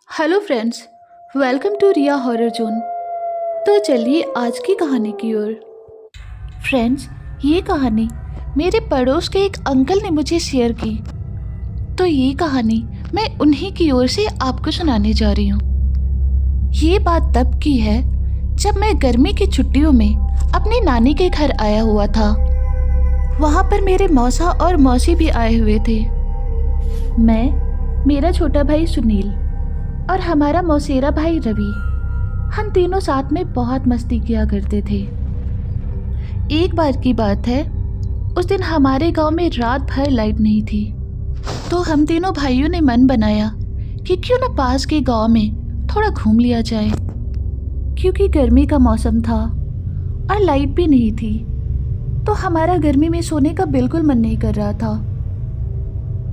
Hello friends, welcome to Riya horror zone. तो चलिए आज की कहानी की ओर। फ्रेंड्स, ये कहानी मेरे पड़ोस के एक अंकल ने मुझे शेयर की, तो ये कहानी मैं उन्हीं की ओर से आपको सुनाने जा रही हूँ। ये बात तब की है जब मैं गर्मी की छुट्टियों में अपनी नानी के घर आया हुआ था। वहाँ पर मेरे मौसा और मौसी भी आए हुए थे। मैं, मेरा छोटा भाई सुनील और हमारा मौसेरा भाई रवि, हम तीनों साथ में बहुत मस्ती किया करते थे। एक बार की बात है, उस दिन हमारे गांव में रात भर लाइट नहीं थी, तो हम तीनों भाइयों ने मन बनाया कि क्यों न पास के गांव में थोड़ा घूम लिया जाए। क्योंकि गर्मी का मौसम था और लाइट भी नहीं थी, तो हमारा गर्मी में सोने का बिल्कुल मन नहीं कर रहा था।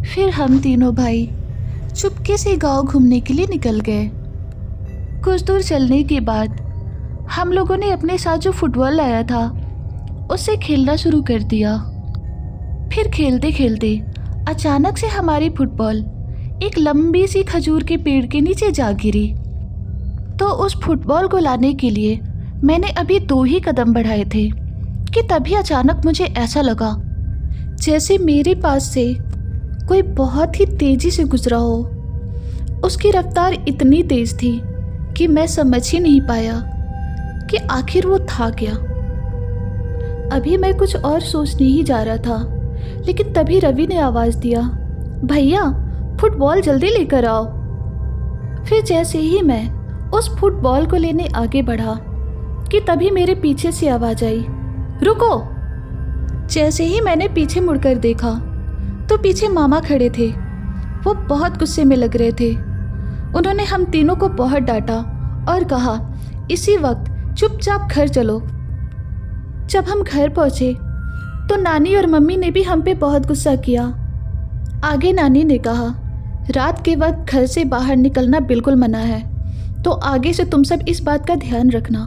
फिर हम तीनों भाई चुपके से गांव घूमने के लिए निकल गए। कुछ दूर चलने के बाद हम लोगों ने अपने साथ जो फुटबॉल लाया था उससे खेलना शुरू कर दिया। फिर खेलते खेलते अचानक से हमारी फुटबॉल एक लंबी सी खजूर के पेड़ के नीचे जा गिरी। तो उस फुटबॉल को लाने के लिए मैंने अभी 2 ही कदम बढ़ाए थे कि तभी अचानक मुझे ऐसा लगा जैसे मेरे पास से कोई बहुत ही तेजी से गुजरा हो। उसकी रफ्तार इतनी तेज थी कि मैं समझ ही नहीं पाया कि आखिर वो था क्या। अभी मैं कुछ और सोचने ही जा रहा था, लेकिन तभी रवि ने आवाज़ दिया, भैया फुटबॉल जल्दी लेकर आओ। फिर जैसे ही मैं उस फुटबॉल को लेने आगे बढ़ा कि तभी मेरे पीछे से आवाज़ आई, रुको। जैसे ही मैंने पीछे मुड़कर देखा तो पीछे मामा खड़े थे। वो बहुत गुस्से में लग रहे थे। उन्होंने हम तीनों को बहुत डांटा और कहा, इसी वक्त चुपचाप घर चलो। जब हम घर पहुंचे तो नानी और मम्मी ने भी हम पे बहुत गुस्सा किया। आगे नानी ने कहा, रात के वक्त घर से बाहर निकलना बिल्कुल मना है, तो आगे से तुम सब इस बात का ध्यान रखना।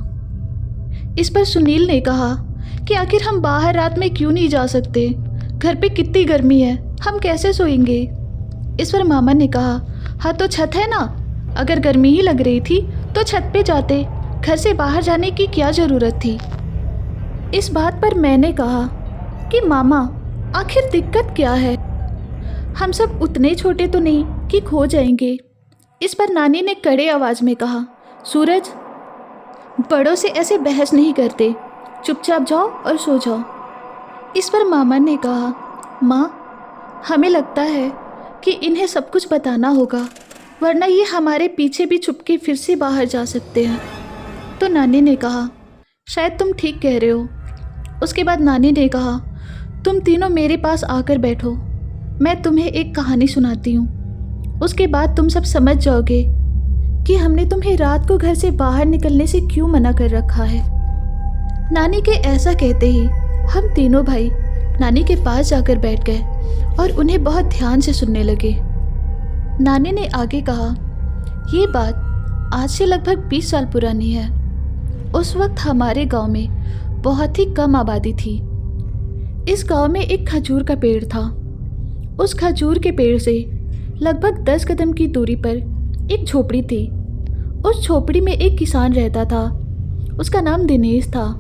इस पर सुनील ने कहा कि आखिर हम बाहर रात में क्यों नहीं जा सकते, घर पे कितनी गर्मी है, हम कैसे सोएंगे। इस पर मामा ने कहा, हाँ तो छत है ना, अगर गर्मी ही लग रही थी तो छत पे जाते, घर से बाहर जाने की क्या ज़रूरत थी। इस बात पर मैंने कहा कि मामा आखिर दिक्कत क्या है, हम सब उतने छोटे तो नहीं कि खो जाएंगे। इस पर नानी ने कड़े आवाज़ में कहा, सूरज, बड़ों से ऐसे बहस नहीं करते, चुपचाप जाओ और सो जाओ। इस पर मामा ने कहा, माँ हमें लगता है कि इन्हें सब कुछ बताना होगा, वरना ये हमारे पीछे भी छुपके फिर से बाहर जा सकते हैं। तो नानी ने कहा, शायद तुम ठीक कह रहे हो। उसके बाद नानी ने कहा, तुम तीनों मेरे पास आकर बैठो, मैं तुम्हें एक कहानी सुनाती हूँ। उसके बाद तुम सब समझ जाओगे कि हमने तुम्हें रात को घर से बाहर निकलने से क्यों मना कर रखा है। नानी के ऐसा कहते ही हम तीनों भाई नानी के पास जाकर बैठ गए और उन्हें बहुत ध्यान से सुनने लगे। नानी ने आगे कहा, ये बात आज से लगभग 20 साल पुरानी है। उस वक्त हमारे गांव में बहुत ही कम आबादी थी। इस गांव में एक खजूर का पेड़ था। उस खजूर के पेड़ से लगभग 10 कदम की दूरी पर एक झोपड़ी थी। उस झोपड़ी में एक किसान रहता था। उसका नाम दिनेश था।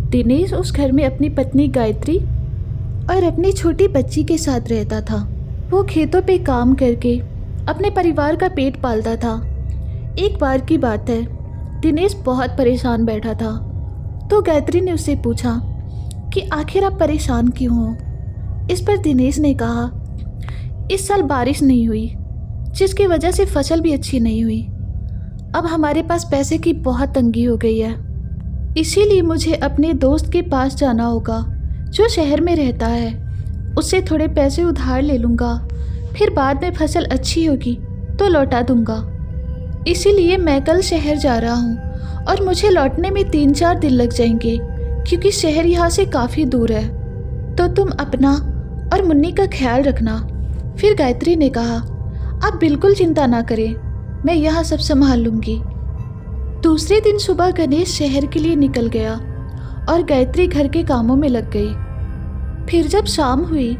दिनेश उस घर में अपनी पत्नी गायत्री और अपनी छोटी बच्ची के साथ रहता था। वो खेतों पे काम करके अपने परिवार का पेट पालता था। एक बार की बात है, दिनेश बहुत परेशान बैठा था, तो गायत्री ने उससे पूछा कि आखिर आप परेशान क्यों हो। इस पर दिनेश ने कहा, इस साल बारिश नहीं हुई, जिसकी वजह से फसल भी अच्छी नहीं हुई। अब हमारे पास पैसे की बहुत तंगी हो गई है, इसीलिए मुझे अपने दोस्त के पास जाना होगा जो शहर में रहता है। उससे थोड़े पैसे उधार ले लूँगा, फिर बाद में फसल अच्छी होगी तो लौटा दूँगा। इसीलिए मैं कल शहर जा रहा हूँ और मुझे लौटने में 3-4 दिन लग जाएंगे, क्योंकि शहर यहाँ से काफ़ी दूर है। तो तुम अपना और मुन्नी का ख्याल रखना। फिर गायत्री ने कहा, आप बिल्कुल चिंता ना करें, मैं यहाँ सब संभाल लूँगी। दूसरे दिन सुबह गणेश शहर के लिए निकल गया और गायत्री घर के कामों में लग गई। फिर जब शाम हुई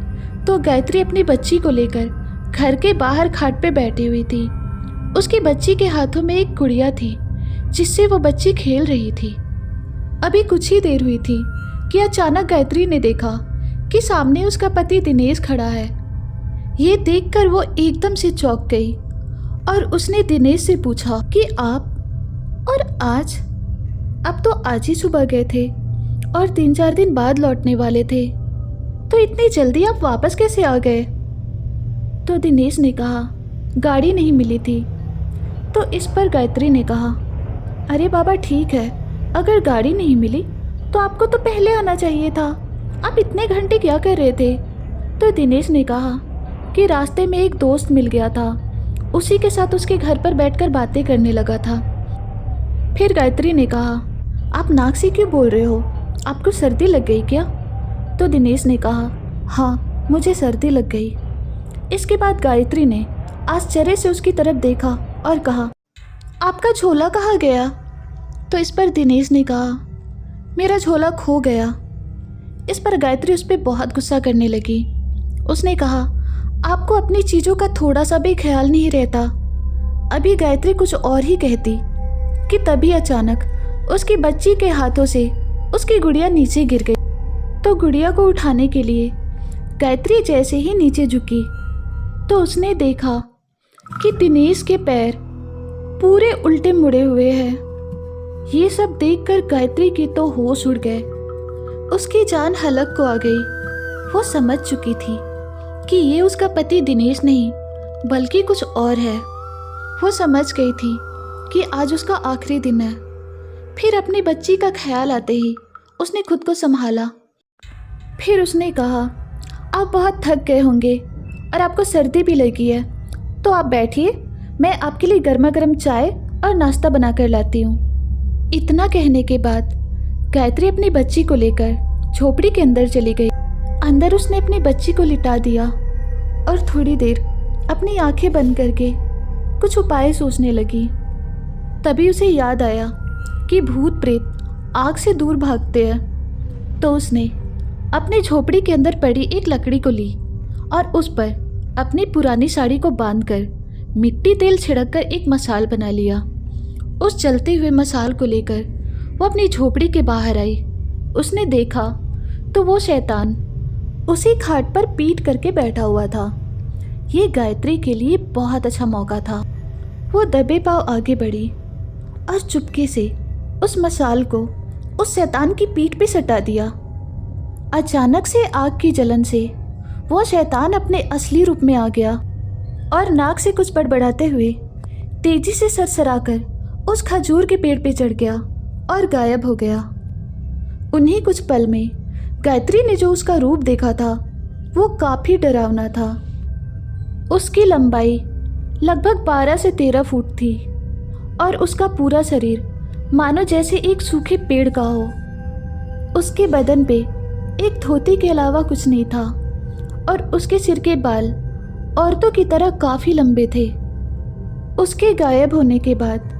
तो गायत्री अपनी बच्ची को लेकर घर के बाहर खाट पे बैठी हुई थी। उसकी बच्ची के हाथों में एक गुड़िया थी जिससे वो बच्ची खेल रही थी। अभी कुछ ही देर हुई थी कि अचानक गायत्री ने देखा कि सामने उसका पति दिनेश खड़ा है। ये देखकर वो एकदम से चौंक गई और उसने दिनेश से पूछा कि आप और आज? अब तो आज ही सुबह गए थे और 3-4 दिन बाद लौटने वाले थे, तो इतनी जल्दी आप वापस कैसे आ गए? तो दिनेश ने कहा गाड़ी नहीं मिली थी। तो इस पर गायत्री ने कहा अरे बाबा ठीक है, अगर गाड़ी नहीं मिली तो आपको तो पहले आना चाहिए था, आप इतने घंटे क्या कर रहे थे? तो दिनेश ने कहा कि रास्ते में एक दोस्त मिल गया था, उसी के साथ उसके घर पर बैठकर बातें करने लगा था। फिर गायत्री ने कहा आप नाक से क्यों बोल रहे हो, आपको सर्दी लग गई क्या? तो दिनेश ने कहा हाँ मुझे सर्दी लग गई। इसके बाद गायत्री ने आश्चर्य से उसकी तरफ देखा और कहा आपका झोला कहाँ गया? तो इस पर दिनेश ने कहा मेरा झोला खो गया। इस पर गायत्री उस पर बहुत गुस्सा करने लगी। उसने कहा आपको अपनी चीज़ों का थोड़ा सा भी ख्याल नहीं रहता। अभी गायत्री कुछ और ही कहती कि तभी अचानक उसकी बच्ची के हाथों से उसकी गुड़िया नीचे गिर गई। तो गुड़िया को उठाने के लिए गायत्री जैसे ही नीचे झुकी तो उसने देखा कि दिनेश के पैर पूरे उल्टे मुड़े हुए हैं। ये सब देखकर गायत्री की तो होश उड़ गए, उसकी जान हलक को आ गई। वो समझ चुकी थी कि ये उसका पति दिनेश नहीं बल्कि कुछ और है। वो समझ गई थी कि आज उसका आखिरी दिन है। फिर अपनी बच्ची का ख्याल आते ही उसने खुद को संभाला। फिर उसने कहा आप बहुत थक गए होंगे और आपको सर्दी भी लगी है, तो आप बैठिए, मैं आपके लिए गर्मा गर्म चाय और नाश्ता बना कर लाती हूँ। इतना कहने के बाद गायत्री अपनी बच्ची को लेकर झोपड़ी के अंदर चली गई। अंदर उसने अपनी बच्ची को लिटा दिया और थोड़ी देर अपनी आंखें बंद करके कुछ उपाय सोचने लगी। तभी उसे याद आया कि भूत प्रेत आग से दूर भागते हैं। तो उसने अपनी झोपड़ी के अंदर पड़ी एक लकड़ी को ली और उस पर अपनी पुरानी साड़ी को बांधकर मिट्टी तेल छिड़ककर एक मसाल बना लिया। उस जलते हुए मसाल को लेकर वो अपनी झोपड़ी के बाहर आई। उसने देखा तो वो शैतान उसी खाट पर पीट करके बैठा हुआ था। ये गायत्री के लिए बहुत अच्छा मौका था। वो दबे पांव आगे बढ़ी और चुपके से उस मसाल को उस शैतान की पीठ पे सटा दिया। अचानक से आग की जलन से वो शैतान अपने असली रूप में आ गया और नाक से कुछ बड़बड़ाते हुए तेजी से सरसराकर उस खजूर के पेड़ पे चढ़ गया और गायब हो गया। उन्हीं कुछ पल में गायत्री ने जो उसका रूप देखा था वो काफी डरावना था। उसकी लंबाई लगभग 12 से 13 फुट थी और उसका पूरा शरीर मानो जैसे एक सूखे पेड़ का हो। उसके बदन पे एक धोती के अलावा कुछ नहीं था और उसके सिर के बाल औरतों की तरह काफी लंबे थे। उसके गायब होने के बाद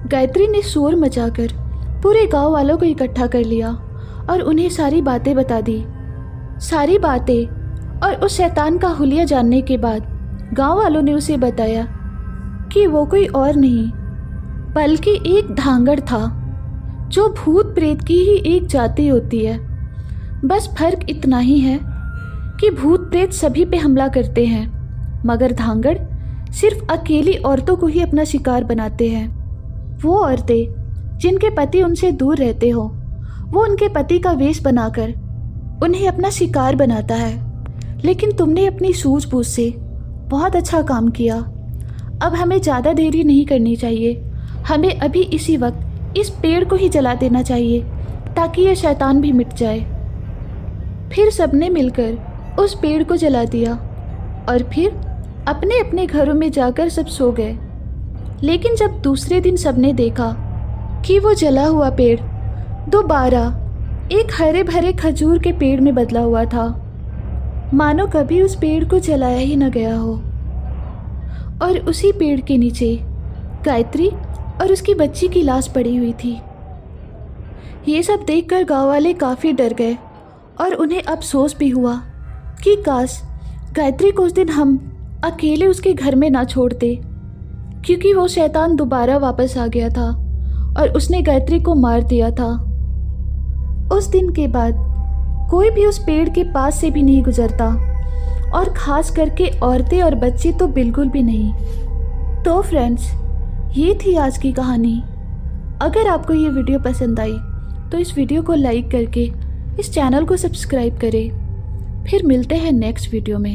गायत्री ने शोर मचाकर पूरे गांव वालों को इकट्ठा कर लिया और उन्हें सारी बातें बता दी। सारी बातें और उस शैतान का हुलिया जानने के बाद गांव वालों ने उसे बताया कि वो कोई और नहीं बल्कि एक धांगड़ था, जो भूत प्रेत की ही एक जाति होती है। बस फर्क इतना ही है कि भूत प्रेत सभी पे हमला करते हैं, मगर धांगड़ सिर्फ अकेली औरतों को ही अपना शिकार बनाते हैं। वो औरतें जिनके पति उनसे दूर रहते हो, वो उनके पति का वेश बनाकर उन्हें अपना शिकार बनाता है। लेकिन तुमने अपनी सूझबूझ से बहुत अच्छा काम किया। अब हमें ज़्यादा देरी नहीं करनी चाहिए। हमें अभी इसी वक्त इस पेड़ को ही जला देना चाहिए ताकि ये शैतान भी मिट जाए। फिर सबने मिलकर उस पेड़ को जला दिया और फिर अपने अपने घरों में जाकर सब सो गए। लेकिन जब दूसरे दिन सबने देखा कि वो जला हुआ पेड़ दोबारा एक हरे भरे खजूर के पेड़ में बदला हुआ था, मानो कभी उस पेड़ को जलाया ही न गया हो। और उसी पेड़ के नीचे गायत्री और उसकी बच्ची की लाश पड़ी हुई थी। ये सब देखकर गांव वाले काफ़ी डर गए और उन्हें अफसोस भी हुआ कि काश गायत्री को उस दिन हम अकेले उसके घर में ना छोड़ते। क्योंकि वो शैतान दोबारा वापस आ गया था और उसने गायत्री को मार दिया था। उस दिन के बाद कोई भी उस पेड़ के पास से भी नहीं गुजरता, और ख़ास करके औरतें और बच्चे तो बिल्कुल भी नहीं। तो फ्रेंड्स, ये थी आज की कहानी। अगर आपको ये वीडियो पसंद आई तो इस वीडियो को लाइक करके इस चैनल को सब्सक्राइब करें। फिर मिलते हैं नेक्स्ट वीडियो में।